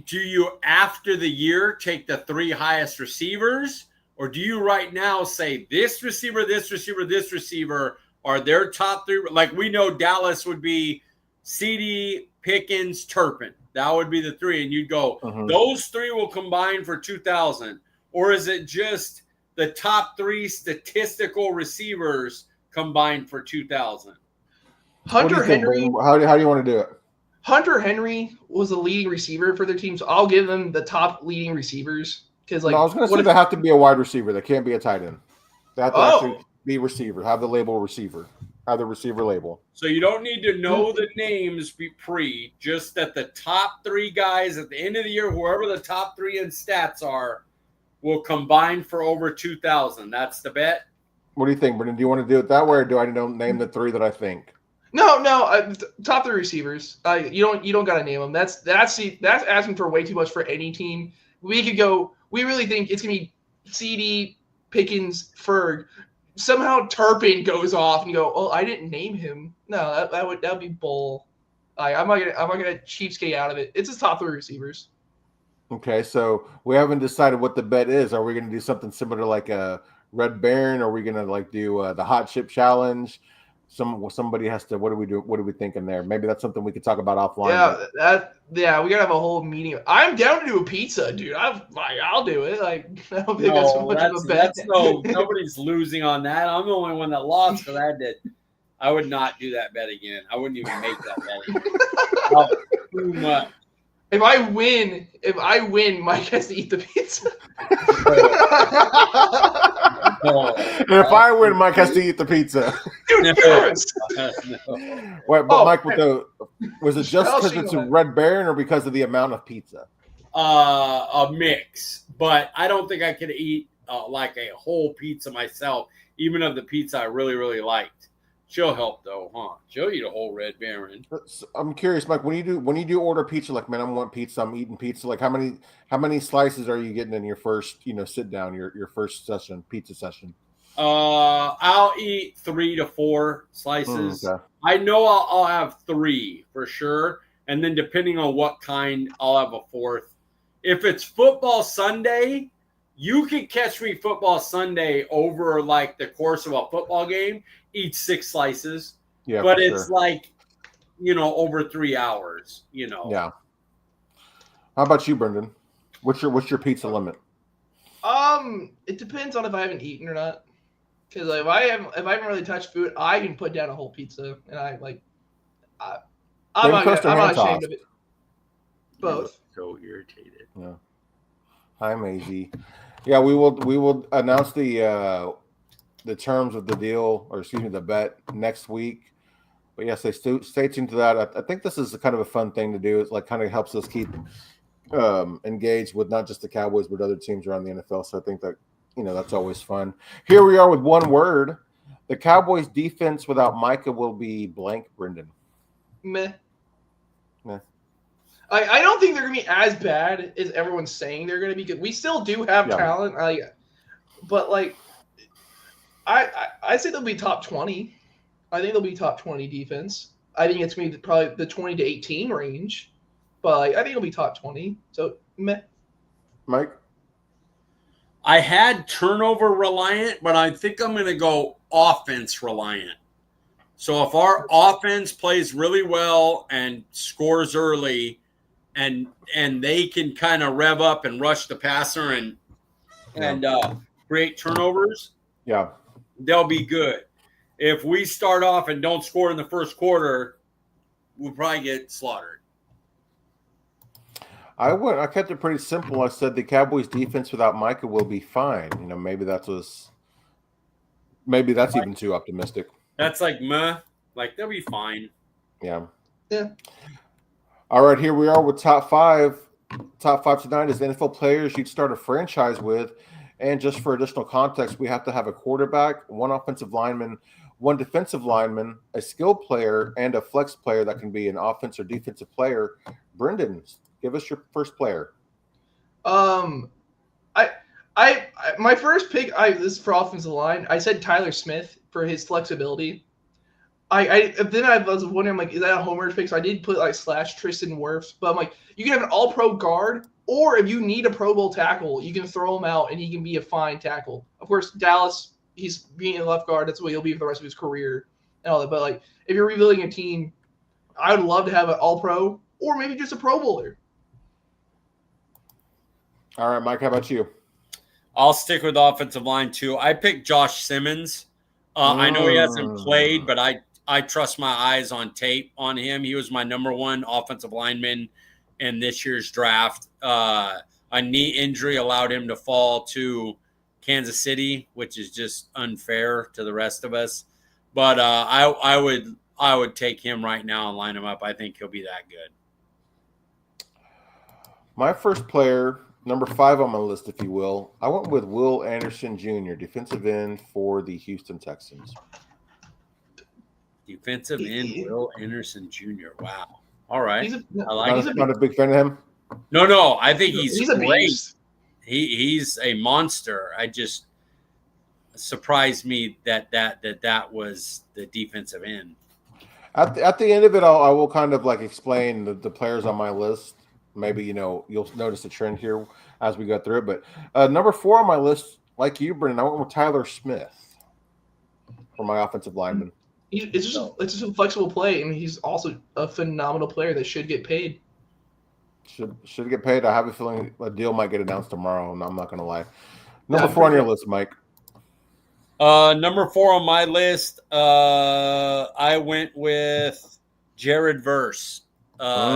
do you after the year take the three highest receivers, or do you right now say this receiver, this receiver, this receiver are their top three? Like we know Dallas would be CD, Pickens, Turpin. That would be the three. And you'd go, those three will combine for 2,000. Or is it just the top three statistical receivers combined for 2,000? Hunter Henry. How do you want to do it? Hunter Henry was the leading receiver for their team, so I'll give them the top leading receivers. Because I was going to say they have to be a wide receiver. They can't be a tight end. They have to actually be receiver. Have the label receiver. Have the receiver label. So you don't need to know the names just that the top three guys at the end of the year, whoever the top three in stats are, will combine for over 2,000. That's the bet. What do you think, Brenden? Do you want to do it that way, or do I name the three that I think? No. Top three receivers. You don't got to name them. That's asking for way too much for any team. We could go. We really think it's gonna be CD, Pickens, Ferg. Somehow Turpin goes off and you go, oh, I didn't name him. No, that would be bull. I'm not gonna cheapskate out of it. It's his top three receivers. Okay, so we haven't decided what the bet is. Are we gonna do something similar to like a Red Baron? Or are we gonna like do the hot chip challenge? Somebody has to. What do we do? What are we thinking there? Maybe that's something we could talk about offline. Yeah, we gotta have a whole meeting. I'm down to do a pizza, dude. I'll do it. Like I don't think that's so much of a bet. Nobody's losing on that. I'm the only one that lost because I would not do that bet again. I wouldn't even make that bet again. Too much. If I win, Mike has to eat the pizza. If I win, Mike has to eat the pizza. Dude, yes. Wait, but Mike, was it just because it's a Red Baron or because of the amount of pizza? A mix, but I don't think I could eat like a whole pizza myself, even of the pizza I really, really liked. She'll help though, huh? She'll eat a whole Red Baron. I'm curious, Mike. When you do order pizza, like, man, I want pizza. I'm eating pizza. Like, how many slices are you getting in your first, sit down, your first pizza session? I'll eat 3 to 4 slices. Okay. I know I'll have 3 for sure, and then depending on what kind, I'll have a 4th. If it's football Sunday, you can catch me football Sunday over like the course of a football game. Eat 6 slices, Yeah, but for it's sure. like, over 3 hours. Yeah. How about you, Brenden? What's your pizza limit? It depends on if I haven't eaten or not. Because if I haven't really touched food, I can put down a whole pizza, and I'm not ashamed of it. Both. So irritated. Yeah. Hi, Maisie. Yeah, we will announce the terms of the deal, or excuse me, the bet next week. But yes, stay tuned to that. I think this is kind of a fun thing to do. It's like kind of helps us keep engaged with not just the Cowboys but other teams around the NFL. So I think that that's always fun. Here we are with one word. The Cowboys defense without Micah will be blank, Brenden. Meh. Meh. I don't think they're gonna be as bad as everyone's saying they're gonna be good. We still do have talent, but I say they'll be top 20. I think they'll be top 20 defense. I think it's gonna be probably the 20 to 18 range, but I think it'll be top 20. So meh. Mike? I had turnover reliant, but I think I'm going to go offense reliant. So if our offense plays really well and scores early, and they can kind of rev up and rush the passer and create turnovers, they'll be good. If we start off and don't score in the first quarter, we'll probably get slaughtered. I kept it pretty simple. I said the Cowboys defense without Micah will be fine. Maybe that's even too optimistic. That's like meh. Like they'll be fine. Yeah. Yeah. All right, here we are with top five. Top 5 tonight is NFL players you'd start a franchise with. And just for additional context, we have to have a quarterback, 1 offensive lineman, 1 defensive lineman, a skilled player, and a flex player that can be an offense or defensive player. Brenden, give us your first player. My first pick, this is for offensive line. I said Tyler Smith for his flexibility. I was wondering, is that a homer pick? So I did put / Tristan Wirfs, but I'm you can have an all-pro guard, or if you need a Pro Bowl tackle, you can throw him out and he can be a fine tackle. Of course, Dallas, he's being a left guard. That's what he'll be for the rest of his career and all that. But if you're rebuilding a team, I would love to have an all-pro or maybe just a Pro Bowler. All right, Mike, how about you? I'll stick with offensive line too. I picked Josh Simmons. I know he hasn't played, but I trust my eyes on tape on him. He was my number 1 offensive lineman in this year's draft. A knee injury allowed him to fall to Kansas City, which is just unfair to the rest of us. But I would take him right now and line him up. I think he'll be that good. My first player, number 5 on my list, if you will, I went with Will Anderson Jr., defensive end for the Houston Texans. Defensive end Will Anderson Jr. Wow. All right. Not a big fan of him? No. I think he's a great. beast. He's a monster. I just surprised me that was the defensive end. At the end of it, I will kind of explain the players on my list. Maybe, you'll notice a trend here as we go through it. But number 4 on my list, like you, Brenden, I went with Tyler Smith for my offensive lineman. It's just a flexible play, and he's also a phenomenal player that should get paid. Should get paid. I have a feeling a deal might get announced tomorrow, and I'm not going to lie. Number 4 on your list, Mike. Number 4 on my list, I went with Jared Verse. I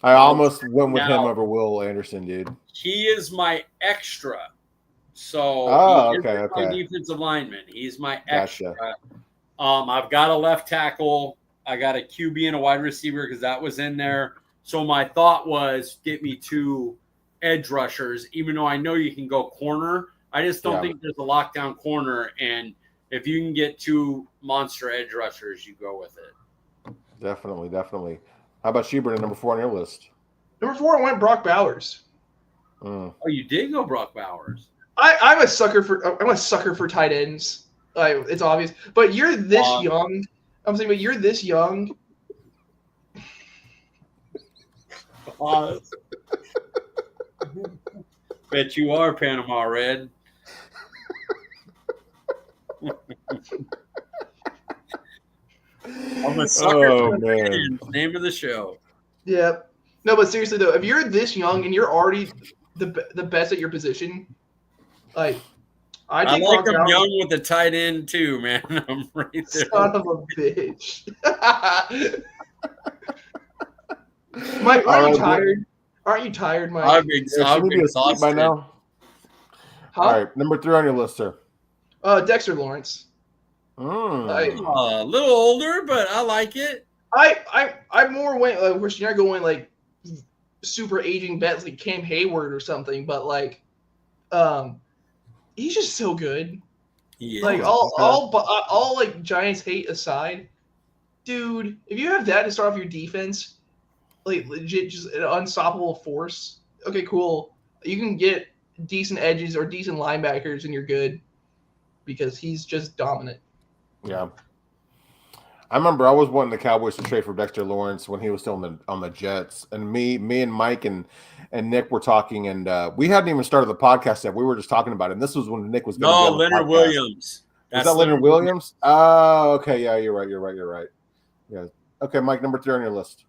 almost went with him over Will Anderson, dude. He is my extra. So okay. My defensive lineman. He's my extra. Gotcha. I've got a left tackle. I got a QB and a wide receiver because that was in there. So my thought was get me 2 edge rushers, even though I know you can go corner. I just don't think there's a lockdown corner. And if you can get 2 monster edge rushers, you go with it. Definitely. How about you, Brenden, number 4 on your list? Number 4, I went Brock Bowers. Oh, you did go Brock Bowers. I'm a sucker for tight ends. Like, it's obvious. But you're this young. I'm saying, but you're this young. Pause. Bet you are, Panama Red. I'm a sucker for the name of the show. Yeah. No, but seriously though, if you're this young and you're already the best at your position, like I like him young with the tight end too, man. I'm right there. Son of a bitch. Mike, aren't you tired? Aren't you tired, Mike? I'm exhausted by now. Huh? All right, number 3 on your list, sir. Dexter Lawrence. A little older, but I like it. I more went wishing I go in like super aging bets like Cam Hayward or something, but like, he's just so good. Yeah. Like all like Giants hate aside, dude. If you have that to start off your defense, like legit just an unstoppable force. Okay, cool. You can get decent edges or decent linebackers, and you're good because he's just dominant. Yeah. I remember I was wanting the Cowboys to trade for Dexter Lawrence when he was still on the Jets, and me and Mike and Nick were talking, and we hadn't even started the podcast yet. We were just talking about it. And this was when Nick was going to be on the Leonard Williams. Is that Leonard Williams? Oh, okay. Yeah, you're right. Yeah. Okay, Mike, number 3 on your list.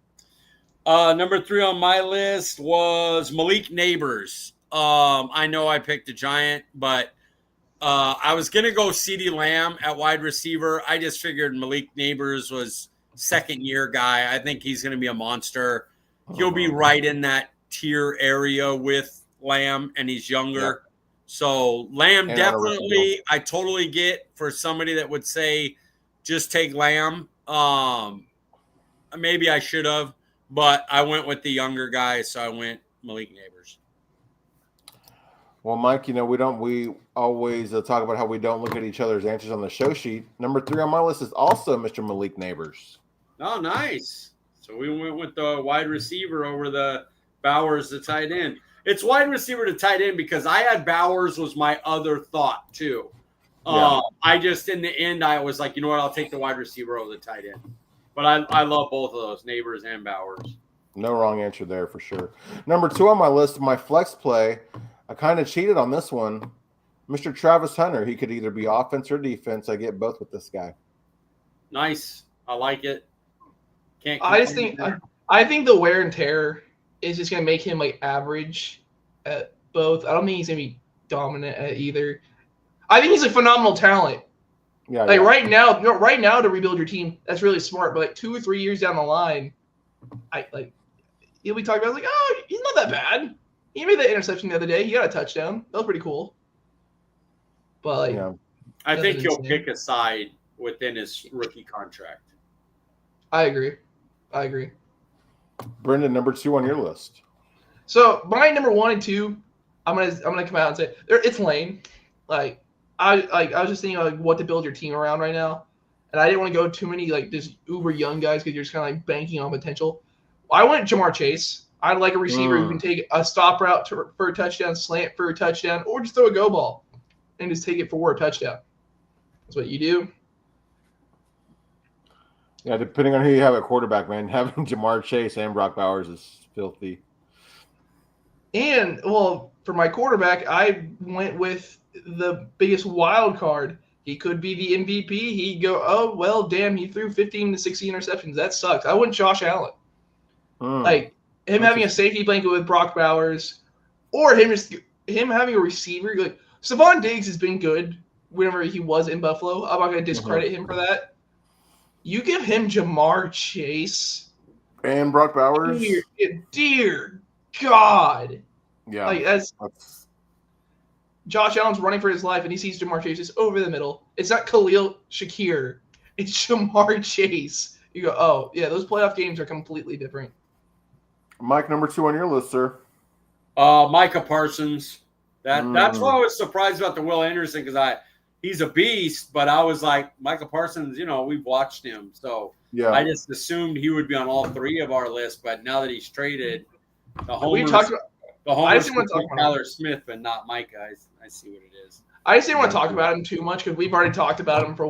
Number 3 on my list was Malik Neighbors. I know I picked a Giant, but I was going to go CeeDee Lamb at wide receiver. I just figured Malik Neighbors was second-year guy. I think he's going to be a monster. He'll be right in that tier area with Lamb, and he's younger. Yep. So Lamb definitely I totally get for somebody that would say just take Lamb. Maybe I should have, but I went with the younger guy, so I went Malik Neighbors. Well, Mike, we always talk about how we don't look at each other's answers on the show sheet. Number 3 on my list is also Mr. Malik Neighbors. Oh, nice. So we went with the wide receiver over the Bowers, the tight end. It's wide receiver to tight end because I had Bowers was my other thought too. Yeah. I just, in the end, I was like, you know what? I'll take the wide receiver over the tight end. But I love both of those, Neighbors and Bowers. No wrong answer there for sure. Number 2 on my list, my flex play, I kind of cheated on this one. Mr. Travis Hunter, he could either be offense or defense. I get both with this guy. Nice. I like it. I think the wear and tear is just going to make him like average at both. I don't think he's going to be dominant at either. I think he's a phenomenal talent. Yeah. Like right now to rebuild your team, that's really smart. But like 2 or 3 years down the line, he'll be talking about like, oh, he's not that bad. He made that interception the other day. He got a touchdown. That was pretty cool. But I think he'll pick a side within his rookie contract. I agree. Brenden, number 2 on your list. So my number 1 and 2, I'm gonna come out and say it's Lane. Like I was just thinking like what to build your team around right now, and I didn't want to go too many like just uber young guys because you're just kind of like banking on potential. I went Jamar Chase. I'd like a receiver who can take a stop route for a touchdown, slant for a touchdown, or just throw a go ball and just take it for a touchdown. That's what you do. Yeah, depending on who you have at quarterback, man, having Jamar Chase and Brock Bowers is filthy. And, well, for my quarterback, I went with the biggest wild card. He could be the MVP. He'd go, oh, well, damn, he threw 15 to 16 interceptions. That sucks. I went Josh Allen. Like, him having a safety blanket with Brock Bowers, or him having a receiver. Like, Stephon Diggs has been good whenever he was in Buffalo. I'm not going to discredit him for that. You give him Jamar Chase and Brock Bowers. Dear God. Yeah. Like that's Josh Allen's running for his life, and he sees Jamar Chase just over the middle. It's not Khalil Shakir. It's Jamar Chase. You go, oh, yeah, those playoff games are completely different. Mike, number 2 on your list, sir. Micah Parsons. That's why I was surprised about the Will Anderson because he's a beast. But I was like, Micah Parsons, we've watched him. So Yeah. I just assumed he would be on all three of our lists. But now that he's traded, we talked about. I just want to talk about Tyler Smith and not Micah. I see what it is. I just didn't want to talk about him too much because we've already talked about him for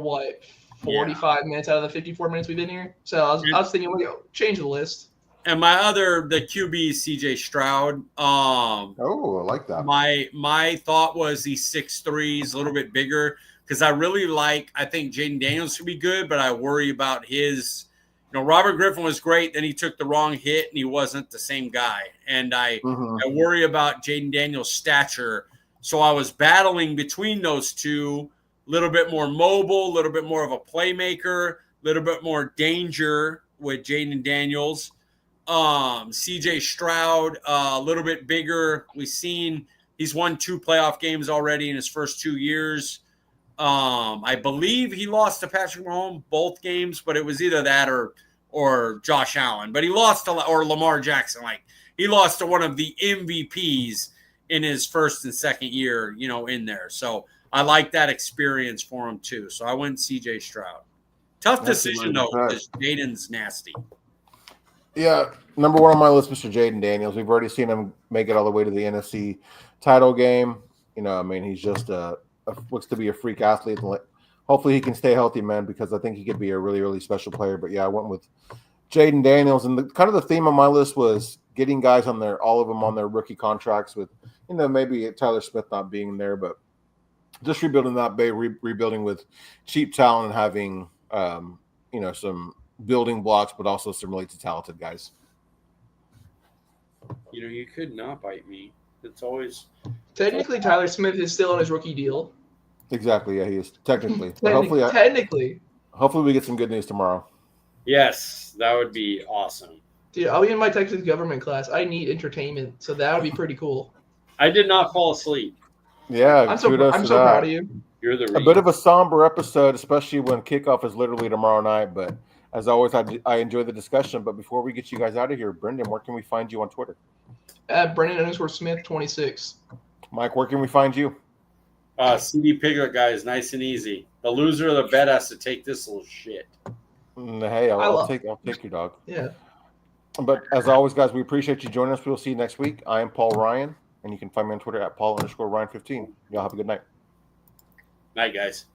45 minutes out of the 54 minutes we've been here. So I was thinking, change the list. And the QB is CJ Stroud. I like that. My thought was he's 6'3", he's a little bit bigger because I think Jaden Daniels could be good, but I worry about his. Robert Griffin was great. Then he took the wrong hit and he wasn't the same guy. And I worry about Jaden Daniels' stature. So I was battling between those two, a little bit more mobile, a little bit more of a playmaker, a little bit more danger with Jaden Daniels. CJ Stroud, a little bit bigger. We've seen he's won 2 playoff games already in his first 2 years. I believe he lost to Patrick Mahomes both games, but it was either that or Josh Allen. But he lost to or Lamar Jackson. Like he lost to one of the MVPs in his first and second year, in there. So I like that experience for him too. So I went CJ Stroud. Tough decision though, because Jaden's nasty. Yeah, number 1 on my list, Mr. Jaden Daniels. We've already seen him make it all the way to the NFC title game. He's just looks to be a freak athlete. Hopefully he can stay healthy, man, because I think he could be a really, really special player. But yeah, I went with Jaden Daniels, and the theme on my list was getting guys all of them on their rookie contracts with, maybe Tyler Smith not being there, but just rebuilding that bay, rebuilding with cheap talent and having, some building blocks, but also some really talented guys. You could not bite me. It's always technically Tyler Smith is still on his rookie deal. Exactly, yeah, he is technically. Technically. Hopefully we get some good news tomorrow. Yes, that would be awesome. Dude, I'll be in my Texas government class. I need entertainment, so that would be pretty cool. I did not fall asleep. Yeah, I'm so proud of you. You're the a bit of a somber episode, especially when kickoff is literally tomorrow night. But as always, I enjoy the discussion. But before we get you guys out of here, Brenden, where can we find you on Twitter? At Brenden_Smith26. Mike, where can we find you? CD Piglet, guys, nice and easy. The loser of the bet has to take this little shit. Hey, I'll take your dog. Yeah. But as always, guys, we appreciate you joining us. We'll see you next week. I am Paul Ryan, and you can find me on Twitter at Paul_Ryan15. Y'all have a good night. Night, guys.